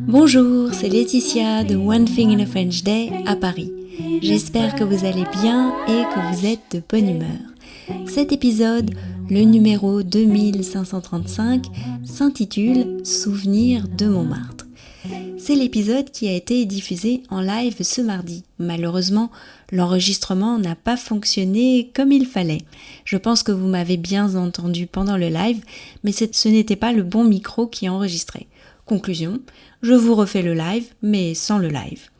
Bonjour, c'est Laetitia de One Thing in a French Day à Paris. J'espère que vous allez bien et que vous êtes de bonne humeur. Cet épisode, le numéro 2535, s'intitule « Souvenirs de Montmartre ». C'est l'épisode qui a été diffusé en live ce mardi. Malheureusement, l'enregistrement n'a pas fonctionné comme il fallait. Je pense que vous m'avez bien entendu pendant le live, mais ce n'était pas le bon micro qui enregistrait. Conclusion, je vous refais le live, mais sans le live.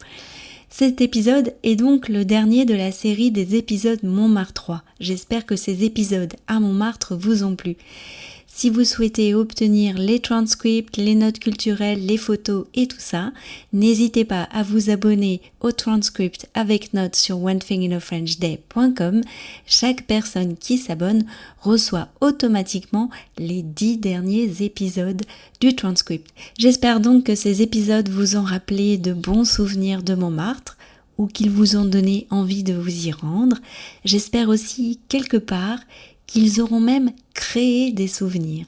Cet épisode est donc le dernier de la série des épisodes Montmartrois. J'espère que ces épisodes à Montmartre vous ont plu. Si vous souhaitez obtenir les transcripts, les notes culturelles, les photos et tout ça, n'hésitez pas à vous abonner au transcript avec notes sur onethinginafrenchday.com. Chaque personne qui s'abonne reçoit automatiquement les 10 derniers épisodes du transcript. J'espère donc que ces épisodes vous ont rappelé de bons souvenirs de Montmartre ou qu'ils vous ont donné envie de vous y rendre. J'espère aussi quelque part qu'ils auront même créé des souvenirs.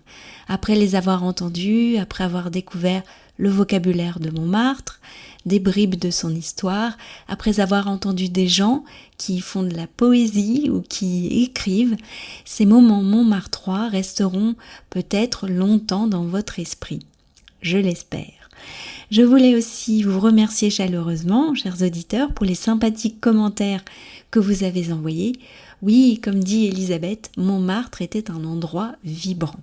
Après les avoir entendus, après avoir découvert le vocabulaire de Montmartre, des bribes de son histoire, après avoir entendu des gens qui font de la poésie ou qui écrivent, ces moments montmartrois resteront peut-être longtemps dans votre esprit. Je l'espère. Je voulais aussi vous remercier chaleureusement, chers auditeurs, pour les sympathiques commentaires que vous avez envoyés. Oui, comme dit Elisabeth, Montmartre était un endroit vibrant.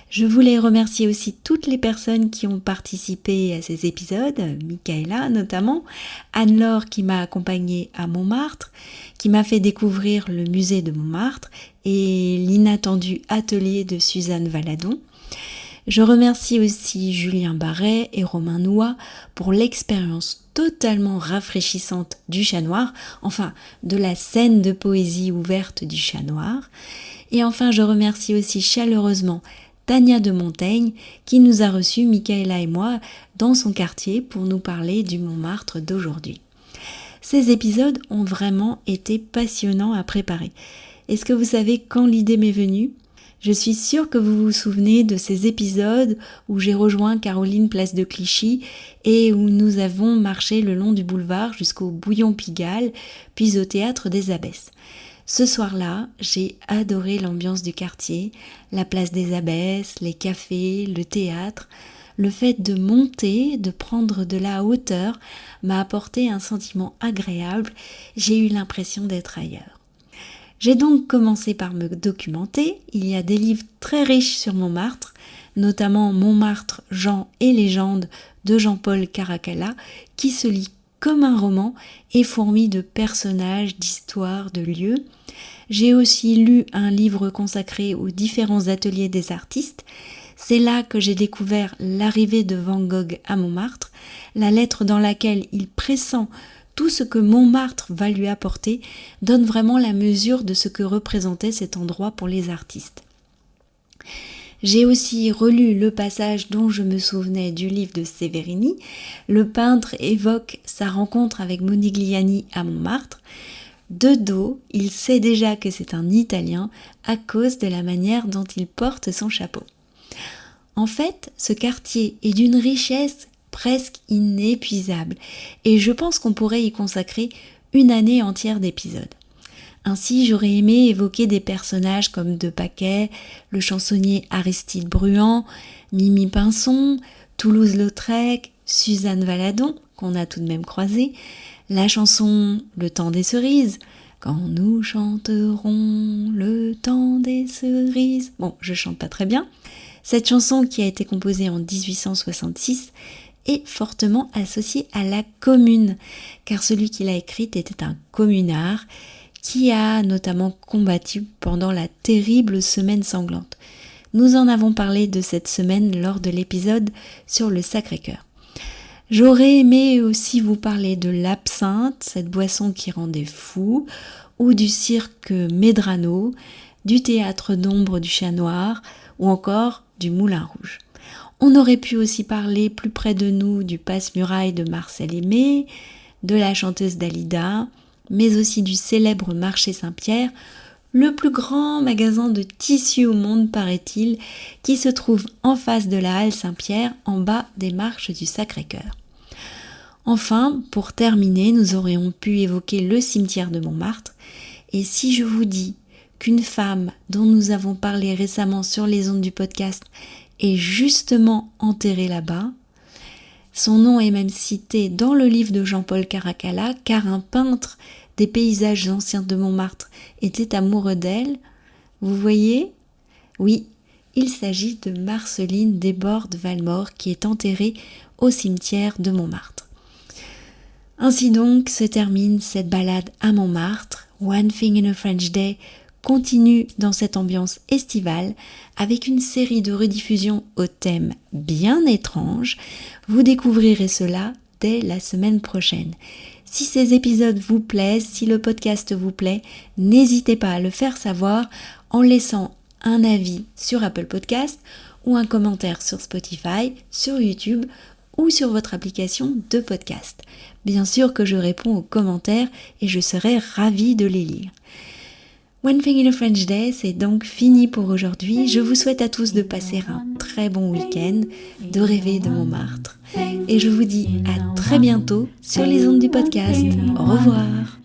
Je voulais remercier aussi toutes les personnes qui ont participé à ces épisodes, Michaela notamment, Anne-Laure qui m'a accompagnée à Montmartre, qui m'a fait découvrir le musée de Montmartre et l'inattendu atelier de Suzanne Valadon. Je remercie aussi Julien Barret et Romain Noua pour l'expérience totalement rafraîchissante du Chat Noir, enfin de la scène de poésie ouverte du Chat Noir. Et enfin, je remercie aussi chaleureusement Tania de Montaigne qui nous a reçus, Michaela et moi, dans son quartier pour nous parler du Montmartre d'aujourd'hui. Ces épisodes ont vraiment été passionnants à préparer. Est-ce que vous savez quand l'idée m'est venue ? Je suis sûre que vous vous souvenez de ces épisodes où j'ai rejoint Caroline place de Clichy et où nous avons marché le long du boulevard jusqu'au Bouillon Pigalle, puis au Théâtre des Abbesses. Ce soir-là, j'ai adoré l'ambiance du quartier, la place des Abbesses, les cafés, le théâtre. Le fait de monter, de prendre de la hauteur m'a apporté un sentiment agréable. J'ai eu l'impression d'être ailleurs. J'ai donc commencé par me documenter. Il y a des livres très riches sur Montmartre, notamment Montmartre, Jean et légende de Jean-Paul Caracalla, qui se lit comme un roman et fourmille de personnages, d'histoires, de lieux. J'ai aussi lu un livre consacré aux différents ateliers des artistes. C'est là que j'ai découvert l'arrivée de Van Gogh à Montmartre, la lettre dans laquelle il pressent tout ce que Montmartre va lui apporter donne vraiment la mesure de ce que représentait cet endroit pour les artistes. J'ai aussi relu le passage dont je me souvenais du livre de Severini. Le peintre évoque sa rencontre avec Modigliani à Montmartre. De dos, il sait déjà que c'est un Italien à cause de la manière dont il porte son chapeau. En fait, ce quartier est d'une richesse presque inépuisable et je pense qu'on pourrait y consacrer une année entière d'épisodes. Ainsi, j'aurais aimé évoquer des personnages comme De Paquet, le chansonnier Aristide Bruand, Mimi Pinson, Toulouse-Lautrec, Suzanne Valadon, qu'on a tout de même croisé, la chanson Le temps des cerises, quand nous chanterons le temps des cerises. Bon, je chante pas très bien. Cette chanson qui a été composée en 1866 est fortement associée à la commune, car celui qui l'a écrite était un communard qui a notamment combattu pendant la terrible semaine sanglante. Nous en avons parlé de cette semaine lors de l'épisode sur le Sacré-Cœur. J'aurais aimé aussi vous parler de l'absinthe, cette boisson qui rendait fou, ou du cirque Medrano, du théâtre d'ombre du Chat Noir, ou encore du Moulin Rouge. On aurait pu aussi parler plus près de nous du Passe-Muraille de Marcel Aimé, de la chanteuse Dalida, mais aussi du célèbre marché Saint-Pierre, le plus grand magasin de tissus au monde, paraît-il, qui se trouve en face de la halle Saint-Pierre, en bas des marches du Sacré-Cœur. Enfin, pour terminer, nous aurions pu évoquer le cimetière de Montmartre. Et si je vous dis qu'une femme dont nous avons parlé récemment sur les ondes du podcast est justement enterrée là-bas, son nom est même cité dans le livre de Jean-Paul Caracalla, car un peintre des paysages anciens de Montmartre était amoureux d'elle. Vous voyez ? Oui, il s'agit de Marceline Desbordes-Valmore qui est enterrée au cimetière de Montmartre. Ainsi donc se termine cette balade à Montmartre. One Thing in a French Day continue dans cette ambiance estivale avec une série de rediffusions au thème bien étrange. Vous découvrirez cela dès la semaine prochaine. Si ces épisodes vous plaisent, si le podcast vous plaît, n'hésitez pas à le faire savoir en laissant un avis sur Apple Podcast ou un commentaire sur Spotify, sur YouTube ou sur votre application de podcast. Bien sûr que je réponds aux commentaires et je serai ravie de les lire. One Thing in a French Day, c'est donc fini pour aujourd'hui. Je vous souhaite à tous de passer un très bon week-end, de rêver de Montmartre. Et je vous dis à très bientôt sur les ondes du podcast. Au revoir.